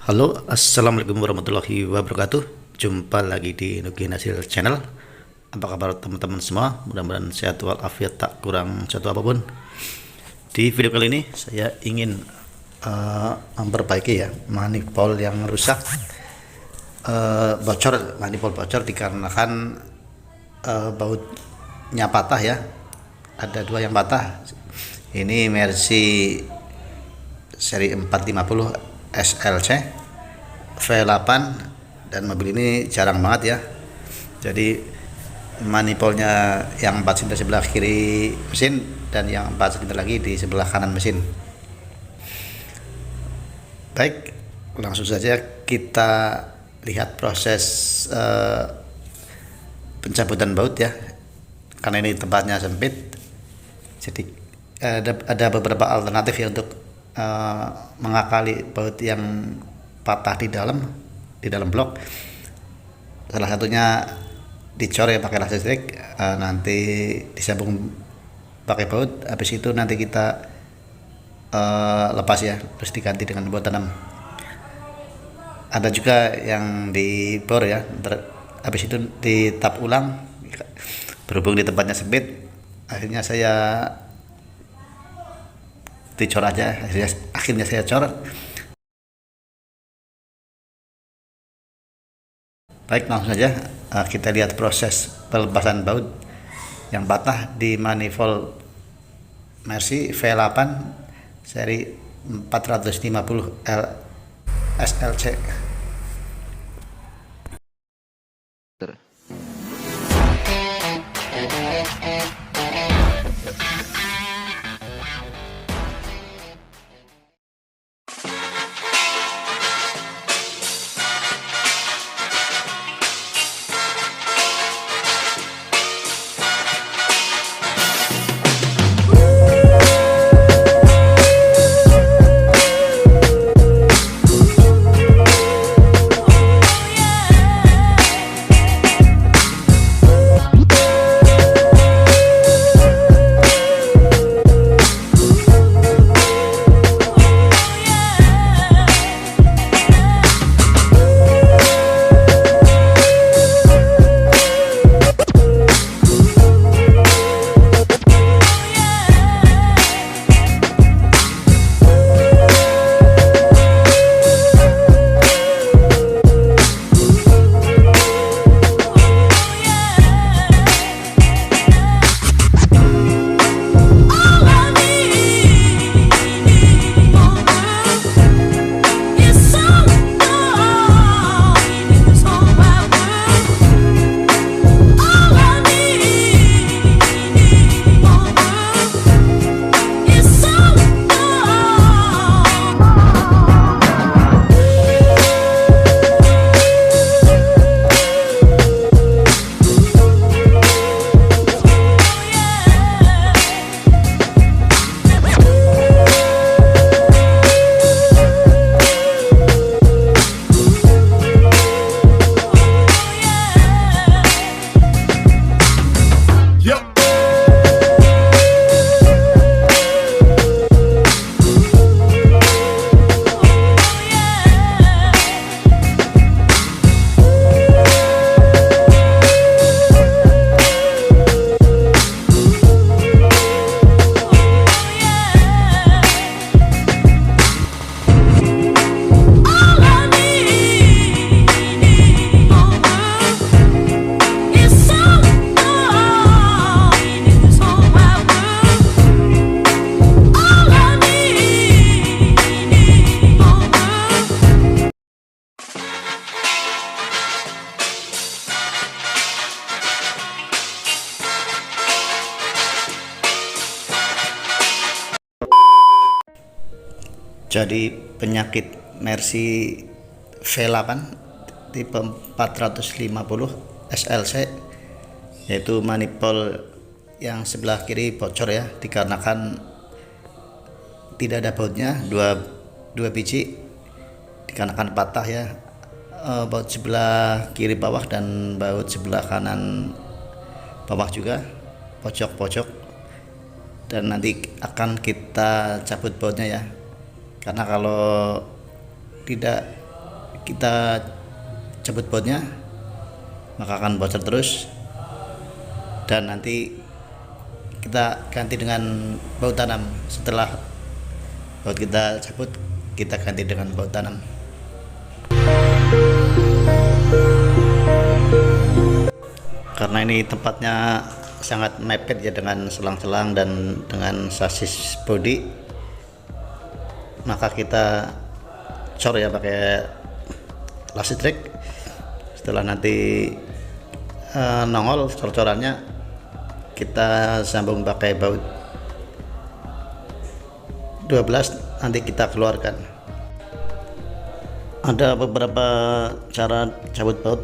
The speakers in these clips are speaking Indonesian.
Halo, assalamualaikum warahmatullahi wabarakatuh. Jumpa lagi di Nugi Nasil Channel. Apa kabar teman-teman semua? Mudah-mudahan sehat walafiat, tak kurang satu apapun. Di video kali ini saya ingin memperbaiki ya manifold yang rusak, bocor, manifold bocor dikarenakan bautnya patah ya. Ada dua yang patah. Ini Mercy seri 450 SLC V8, dan mobil ini jarang banget ya. Jadi manifoldnya yang 4 silinder sebelah kiri mesin dan yang 4 silinder lagi di sebelah kanan mesin. Baik, langsung saja kita lihat proses pencabutan baut ya. Karena ini tempatnya sempit, jadi ada beberapa alternatif ya untuk mengakali baut yang patah di dalam blok. Salah satunya dicor ya pakai laser strike, nanti disambung pakai baut, habis itu nanti kita lepas ya, terus diganti dengan baut tanam. Ada juga yang di bor ya, habis itu ditap ulang. Berhubung di tempatnya sempit, akhirnya saya dicor aja, akhirnya saya cor. Baik, langsung saja kita lihat proses pelepasan baut yang patah di manifold Mercy V8 seri 450 SLC. Jadi penyakit Mercy V8 tipe 450 SLC, yaitu manifold yang sebelah kiri bocor ya, dikarenakan tidak ada bautnya, dua biji, dikarenakan patah ya, baut sebelah kiri bawah dan baut sebelah kanan bawah juga, pojok-pojok. Dan nanti akan kita cabut bautnya ya, karena kalau tidak kita cabut bautnya, maka akan bocor terus, dan nanti kita ganti dengan baut tanam. Setelah baut kita cabut, kita ganti dengan baut tanam. Karena ini tempatnya sangat mepet ya, dengan selang-selang dan dengan sasis body, maka kita cor ya pakai lasik trek. Setelah nanti nongol cor-corannya, kita sambung pakai baut 12, nanti kita keluarkan. Ada beberapa cara cabut baut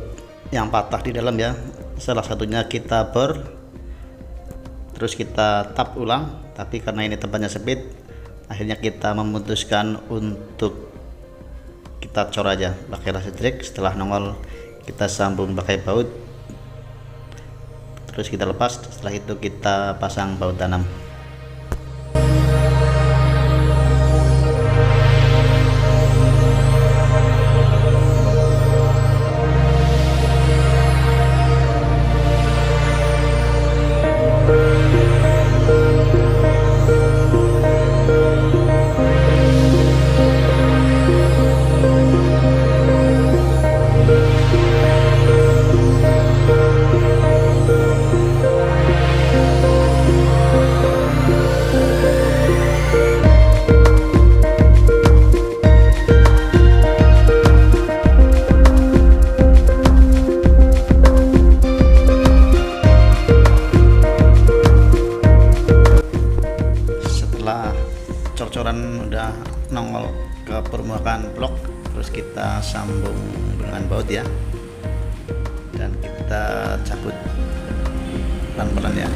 yang patah di dalam ya. Salah satunya kita bor, terus kita tap ulang, tapi karena ini tempatnya sempit, akhirnya kita memutuskan untuk kita cor aja pakai lasik trek. Setelah nongol, kita sambung pakai baut, terus kita lepas. Setelah itu kita pasang baut tanam. Cor-coran udah nongol ke permukaan blok, terus kita sambung dengan baut ya, dan kita cabut pelan-pelan ya.